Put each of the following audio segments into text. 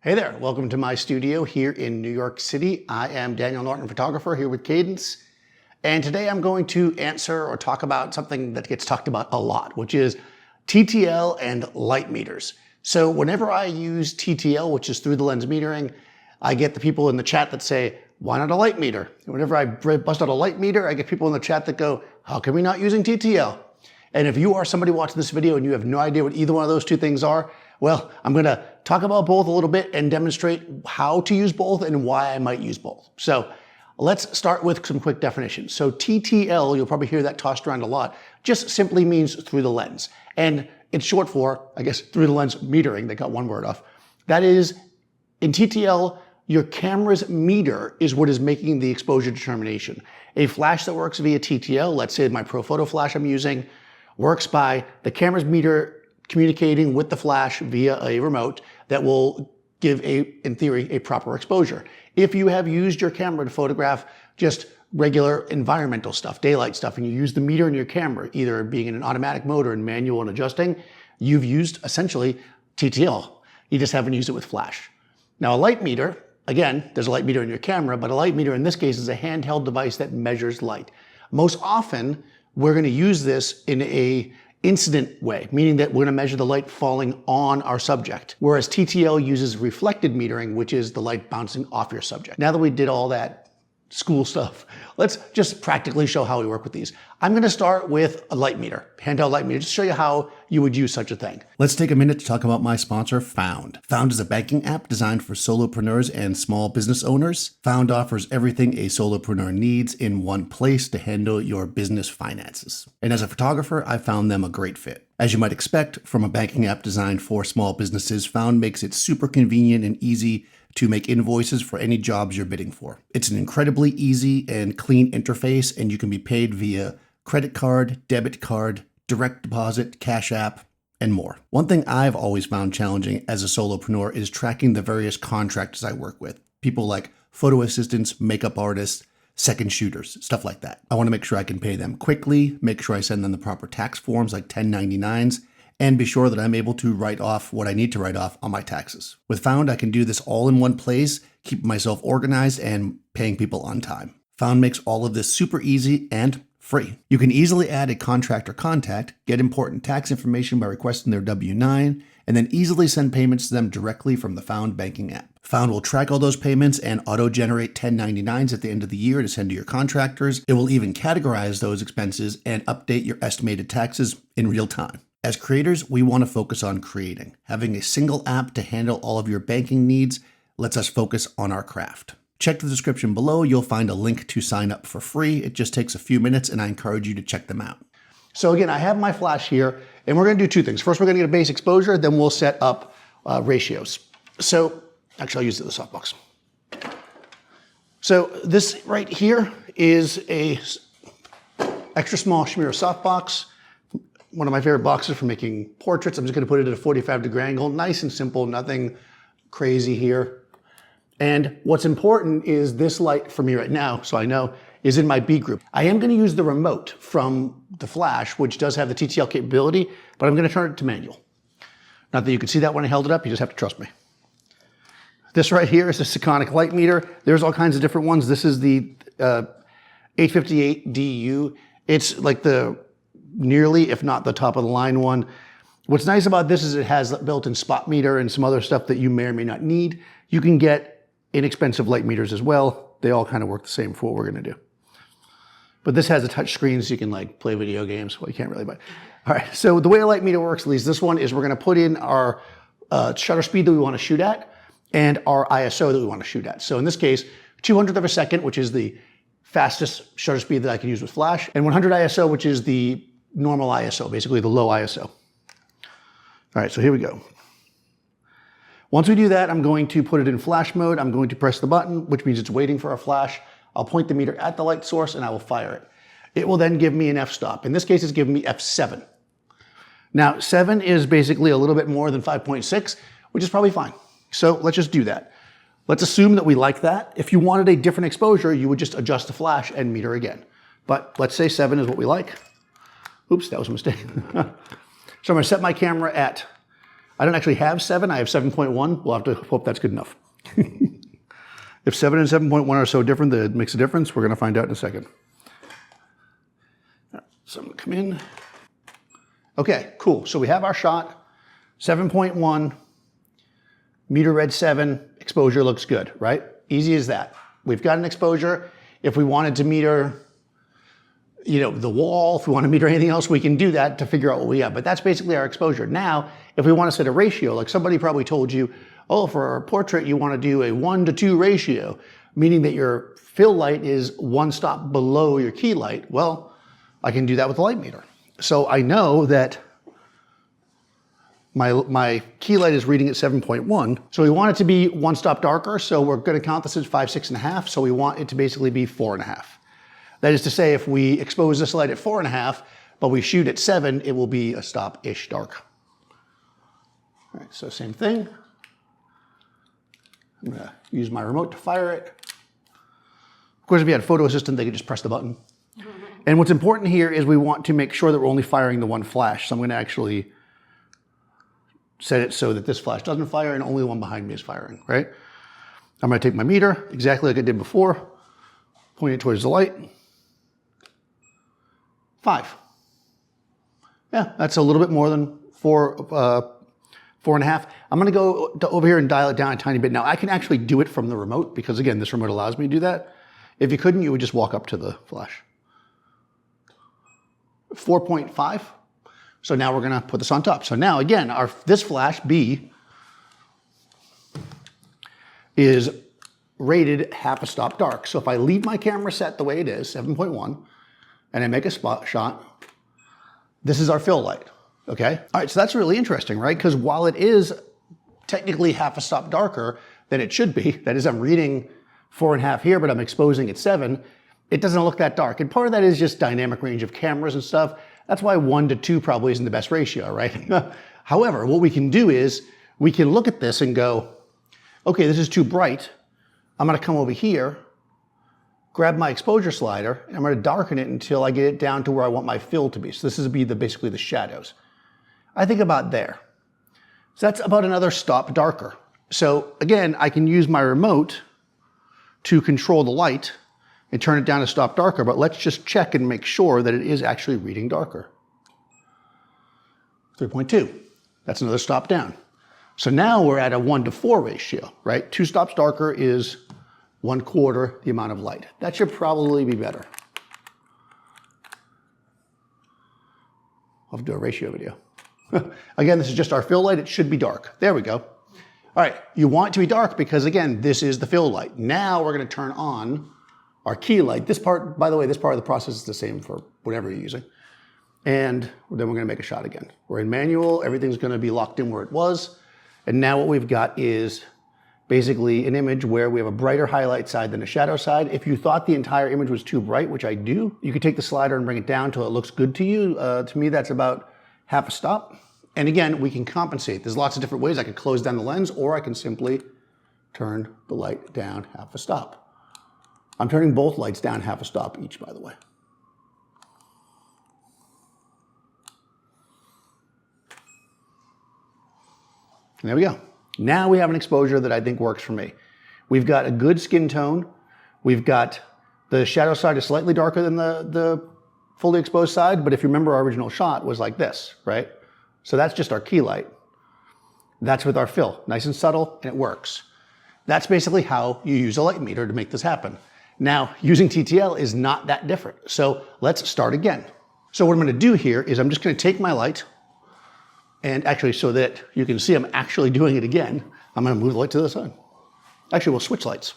Hey there, welcome to my studio here in New York City. I am Daniel Norton, photographer here with Cadence. And today I'm going to answer or talk about something that gets talked about a lot, which is TTL and light meters. So whenever I use TTL, which is through the lens metering, I get the people in the chat that say, why not a light meter? And whenever I bust out a light meter, I get people in the chat that go, how come we not using TTL? And if you are somebody watching this video and you have no idea what either one of those two things are, well, I'm going to talk about both a little bit and demonstrate how to use both and why I might use both. So let's start with some quick definitions. So TTL, you'll probably hear that tossed around a lot, just simply means through the lens. And it's short for, I guess, through the lens metering. They got one word off. That is, in TTL, your camera's meter is what is making the exposure determination. A flash that works via TTL, let's say my Profoto flash I'm using, works by the camera's meter communicating with the flash via a remote that will give in theory, a proper exposure. If you have used your camera to photograph just regular environmental stuff, daylight stuff, and you use the meter in your camera, either being in an automatic mode or in manual and adjusting, you've used essentially TTL. You just haven't used it with flash. Now a light meter, again, there's a light meter in your camera, but a light meter in this case is a handheld device that measures light. Most often, we're going to use this in a incident way, meaning that we're going to measure the light falling on our subject, whereas TTL uses reflected metering, which is the light bouncing off your subject. Now that we did all that school stuff, let's just practically show how we work with these. I'm going to start with a light meter, handheld light meter, just to show you how you would use such a thing. Let's take a minute to talk about my sponsor, Found. Found is a banking app designed for solopreneurs and small business owners. Found offers everything a solopreneur needs in one place to handle your business finances. And as a photographer, I found them a great fit. As you might expect from a banking app designed for small businesses, Found makes it super convenient and easy to make invoices for any jobs you're bidding for. It's an incredibly easy and clean interface, and you can be paid via credit card, debit card, direct deposit, Cash App, and more. One thing I've always found challenging as a solopreneur is tracking the various contractors I work with. People like photo assistants, makeup artists, second shooters, stuff like that. I want to make sure I can pay them quickly, make sure I send them the proper tax forms like 1099s, and be sure that I'm able to write off what I need to write off on my taxes. With Found, I can do this all in one place, keep myself organized, and paying people on time. Found makes all of this super easy and free. You can easily add a contractor contact, get important tax information by requesting their W-9, and then easily send payments to them directly from the Found banking app. Found will track all those payments and auto-generate 1099s at the end of the year to send to your contractors. It will even categorize those expenses and update your estimated taxes in real time. As creators, we want to focus on creating. Having a single app to handle all of your banking needs lets us focus on our craft. Check the description below. You'll find a link to sign up for free. It just takes a few minutes, and I encourage you to check them out. So again, I have my flash here, and we're going to do two things. First, we're going to get a base exposure, then we'll set up ratios. So actually, I'll use the softbox. So this right here is a extra small Chimera softbox. One of my favorite boxes for making portraits. I'm just going to put it at a 45-degree angle. Nice and simple, nothing crazy here. And what's important is this light for me right now, so I know, is in my B group. I am going to use the remote from the flash, which does have the TTL capability, but I'm going to turn it to manual. Not that you could see that when I held it up, you just have to trust me. This right here is a Sekonic light meter. There's all kinds of different ones. This is the 858DU. It's like the nearly, if not the top of the line one. What's nice about this is it has built-in spot meter and some other stuff that you may or may not need. You can get inexpensive light meters as well. They all kind of work the same for what we're going to do. But this has a touch screen so you can like play video games. Well, you can't really, but all right. So the way a light meter works, at least this one, is we're going to put in our shutter speed that we want to shoot at and our ISO that we want to shoot at. So in this case, 200th of a second, which is the fastest shutter speed that I can use with flash, and 100 ISO, which is the normal ISO, basically the low ISO. All right, so here we go. Once we do that, I'm going to put it in flash mode. I'm going to press the button, which means it's waiting for a flash. I'll point the meter at the light source and I will fire it. It will then give me an f-stop. In this case, it's giving me f7. Now, 7 is basically a little bit more than 5.6, which is probably fine. So let's just do that. Let's assume that we like that. If you wanted a different exposure, you would just adjust the flash and meter again. But let's say 7 is what we like. Oops, that was a mistake. So I'm going to set my camera at I don't actually have 7, I have 7.1. We'll have to hope that's good enough. If 7 and 7.1 are so different that it makes a difference, we're going to find out in a second. So I'm going to come in. Okay, cool. So we have our shot, 7.1, meter read 7, exposure looks good, right? Easy as that. We've got an exposure. If we wanted to meter, the wall, if we want to meter anything else, we can do that to figure out what we have. But that's basically our exposure. Now, if we want to set a ratio, like somebody probably told you, oh, for a portrait, you want to do a 1:2 ratio, meaning that your fill light is 1 stop below your key light. Well, I can do that with a light meter. So I know that my key light is reading at 7.1. So we want it to be 1 stop darker. So we're going to count this as 5, 6.5. So we want it to basically be 4.5. That is to say, if we expose this light at 4.5, but we shoot at 7, it will be a stop-ish dark. All right, so same thing. I'm going to use my remote to fire it. Of course, if you had a photo assistant, they could just press the button. And what's important here is we want to make sure that we're only firing the one flash. So I'm going to actually set it so that this flash doesn't fire and only the one behind me is firing, right? I'm going to take my meter, exactly like I did before, point it towards the light. 5. Yeah, that's a little bit more than 4.5. I'm going to go over here and dial it down a tiny bit. Now, I can actually do it from the remote because, again, this remote allows me to do that. If you couldn't, you would just walk up to the flash. 4.5. So now we're going to put this on top. So now, again, this flash, B, is rated half a stop dark. So if I leave my camera set the way it is, 7.1, and I make a shot, this is our fill light, okay? All right, so that's really interesting, right? Because while it is technically half a stop darker than it should be, that is, I'm reading 4.5 here, but I'm exposing at 7, it doesn't look that dark. And part of that is just dynamic range of cameras and stuff. That's why 1:2 probably isn't the best ratio, right? However, what we can do is we can look at this and go, okay, this is too bright. I'm going to come over here, grab my exposure slider, and I'm going to darken it until I get it down to where I want my fill to be. So this is basically the shadows. I think about there. So that's about another stop darker. So again, I can use my remote to control the light and turn it down to stop darker, but let's just check and make sure that it is actually reading darker. 3.2, that's another stop down. So now we're at a 1:4 ratio, right? 2 stops darker is 1/4 the amount of light. That should probably be better. I'll have to do a ratio video. Again, this is just our fill light. It should be dark. There we go. All right, you want it to be dark because, again, this is the fill light. Now we're going to turn on our key light. This part, by the way, this part of the process is the same for whatever you're using. And then we're going to make a shot again. We're in manual. Everything's going to be locked in where it was. And now what we've got is basically an image where we have a brighter highlight side than a shadow side. If you thought the entire image was too bright, which I do, you could take the slider and bring it down till it looks good to you. To me, that's about half a stop. And again, we can compensate. There's lots of different ways. I could close down the lens, or I can simply turn the light down half a stop. I'm turning both lights down half a stop each, by the way. And there we go. Now we have an exposure that I think works for me. We've got a good skin tone. We've got the shadow side is slightly darker than the fully exposed side, but if you remember, our original shot was like this, right? So that's just our key light. That's with our fill, nice and subtle, and it works. That's basically how you use a light meter to make this happen. Now, using TTL is not that different. So let's start again. So what I'm going to do here is I'm just going to take my light, and actually so that you can see I'm actually doing it again, I'm going to move the light to the side. Actually, we'll switch lights.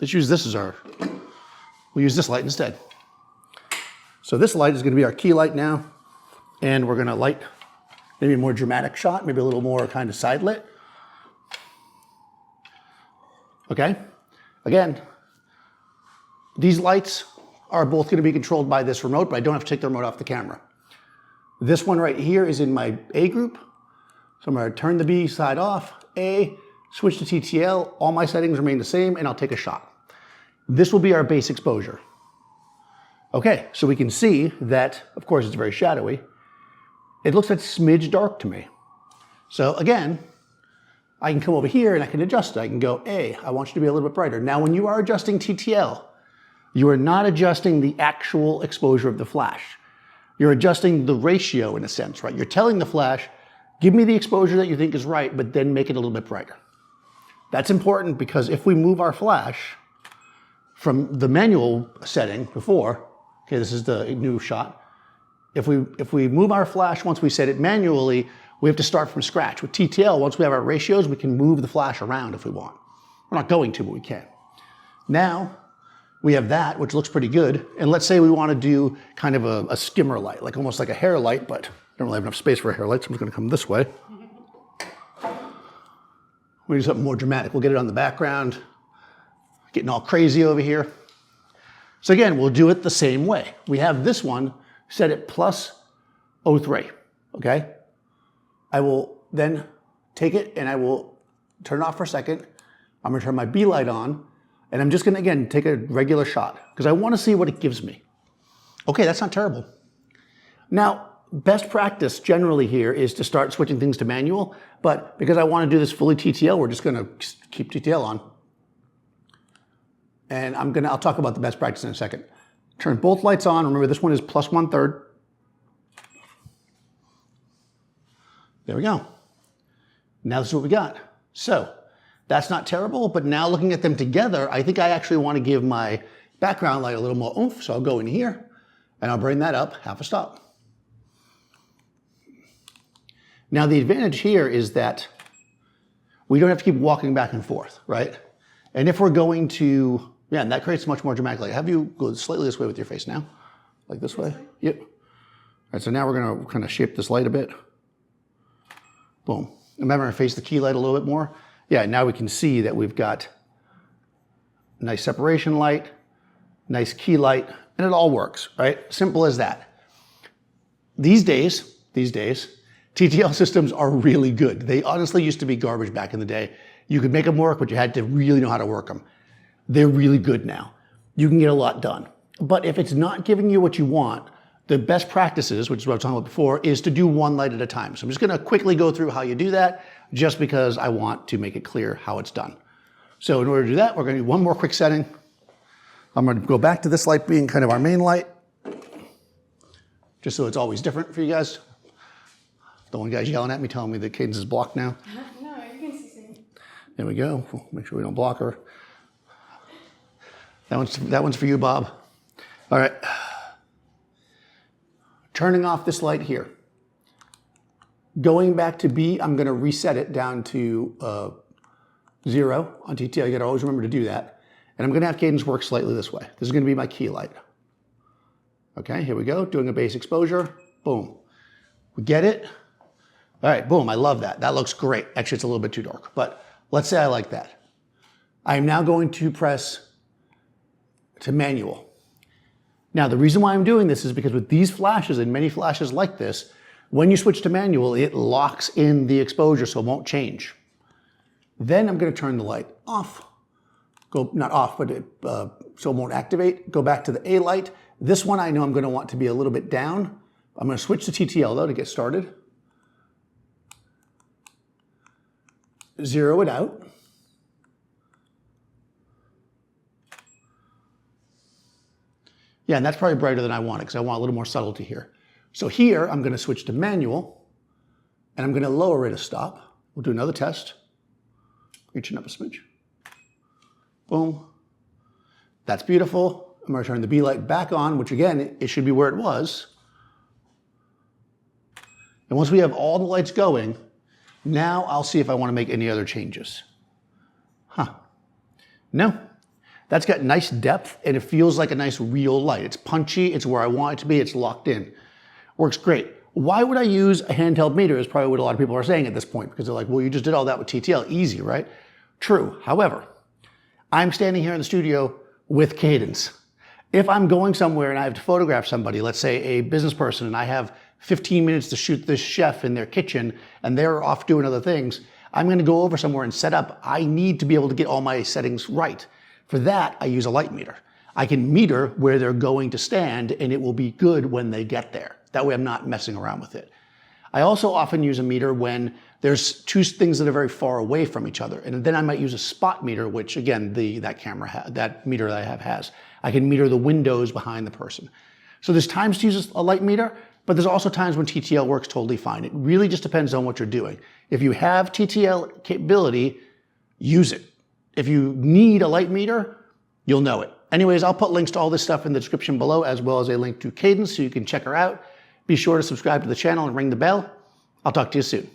Let's use this as we'll use this light instead. So this light is going to be our key light now, and we're going to light maybe a more dramatic shot, maybe a little more kind of side lit. Okay, again, these lights are both going to be controlled by this remote, but I don't have to take the remote off the camera. This one right here is in my A group. So I'm going to turn the B side off, A, switch to TTL, all my settings remain the same, and I'll take a shot. This will be our base exposure. Okay, so we can see that, of course, it's very shadowy. It looks like smidge dark to me. So again, I can come over here and I can adjust it. I can go, hey, I want you to be a little bit brighter. Now, when you are adjusting TTL, you are not adjusting the actual exposure of the flash. You're adjusting the ratio in a sense, right? You're telling the flash, give me the exposure that you think is right, but then make it a little bit brighter. That's important because if we move our flash from the manual setting before, okay, this is the new shot. If we move our flash once we set it manually, we have to start from scratch. With TTL, once we have our ratios, we can move the flash around if we want. We're not going to, but we can. Now, we have that, which looks pretty good. And let's say we want to do kind of a skimmer light, like almost like a hair light, but I don't really have enough space for a hair light, so I'm just going to come this way. We'll do something more dramatic. We'll get it on the background, getting all crazy over here. So again, we'll do it the same way. We have this one set at plus 03, okay? I will then take it and I will turn it off for a second. I'm going to turn my B light on. And I'm just going to, again, take a regular shot because I want to see what it gives me. Okay, that's not terrible. Now, best practice generally here is to start switching things to manual, but because I want to do this fully TTL, we're just going to keep TTL on. And I'll talk about the best practice in a second. Turn both lights on. Remember, this one is plus 1/3. There we go. Now this is what we got. So, that's not terrible, but now looking at them together, I think I actually want to give my background light a little more oomph, so I'll go in here, and I'll bring that up half a stop. Now the advantage here is that we don't have to keep walking back and forth, right? And if we're going to, yeah, and that creates much more dramatic light. Have you go slightly this way with your face now? Like this way? Yep. All right, so now we're going to kind of shape this light a bit. Boom. Remember, I face the key light a little bit more. Yeah, now we can see that we've got nice separation light, nice key light, and it all works, right? Simple as that. These days, TTL systems are really good. They honestly used to be garbage back in the day. You could make them work, but you had to really know how to work them. They're really good now. You can get a lot done. But if it's not giving you what you want, the best practices, which is what I was talking about before, is to do one light at a time. So I'm just going to quickly go through how you do that, just because I want to make it clear how it's done. So in order to do that, we're going to do one more quick setting. I'm going to go back to this light being kind of our main light, just so it's always different for you guys. The one guy's yelling at me, telling me that Cadence is blocked now. No, you can see me. There we go. We'll make sure we don't block her. That one's for you, Bob. All right. Turning off this light here. Going back to B, I'm going to reset it down to 0 on TTL. You got to always remember to do that. And I'm going to have Cadence work slightly this way. This is going to be my key light. Okay, here we go. Doing a base exposure. Boom. We get it. All right, boom. I love that. That looks great. Actually, it's a little bit too dark, but let's say I like that. I am now going to press to manual. Now, the reason why I'm doing this is because with these flashes and many flashes like this, when you switch to manual, it locks in the exposure so it won't change. Then I'm going to turn the light off. Go, not off, but so it won't activate. Go back to the A light. This one I know I'm going to want to be a little bit down. I'm going to switch to TTL though to get started. Zero it out. Yeah, and that's probably brighter than I want it because I want a little more subtlety here. So here, I'm going to switch to manual, and I'm going to lower it a stop. We'll do another test. Reaching up a smidge. Boom. That's beautiful. I'm going to turn the B light back on, which again, it should be where it was. And once we have all the lights going, now I'll see if I want to make any other changes. No. That's got nice depth, and it feels like a nice real light. It's punchy, it's where I want it to be, it's locked in. Works great. Why would I use a handheld meter is probably what a lot of people are saying at this point, because they're like, well, you just did all that with TTL, easy, right? True. However, I'm standing here in the studio with Cadence. If I'm going somewhere and I have to photograph somebody, let's say a business person, and I have 15 minutes to shoot this chef in their kitchen, and they're off doing other things, I'm going to go over somewhere and set up. I need to be able to get all my settings right. For that, I use a light meter. I can meter where they're going to stand, and it will be good when they get there. That way I'm not messing around with it. I also often use a meter when there's two things that are very far away from each other. And then I might use a spot meter, which again, that meter that I have has. I can meter the windows behind the person. So there's times to use a light meter, but there's also times when TTL works totally fine. It really just depends on what you're doing. If you have TTL capability, use it. If you need a light meter, you'll know it. Anyways, I'll put links to all this stuff in the description below, as well as a link to Cadence so you can check her out. Be sure to subscribe to the channel and ring the bell. I'll talk to you soon.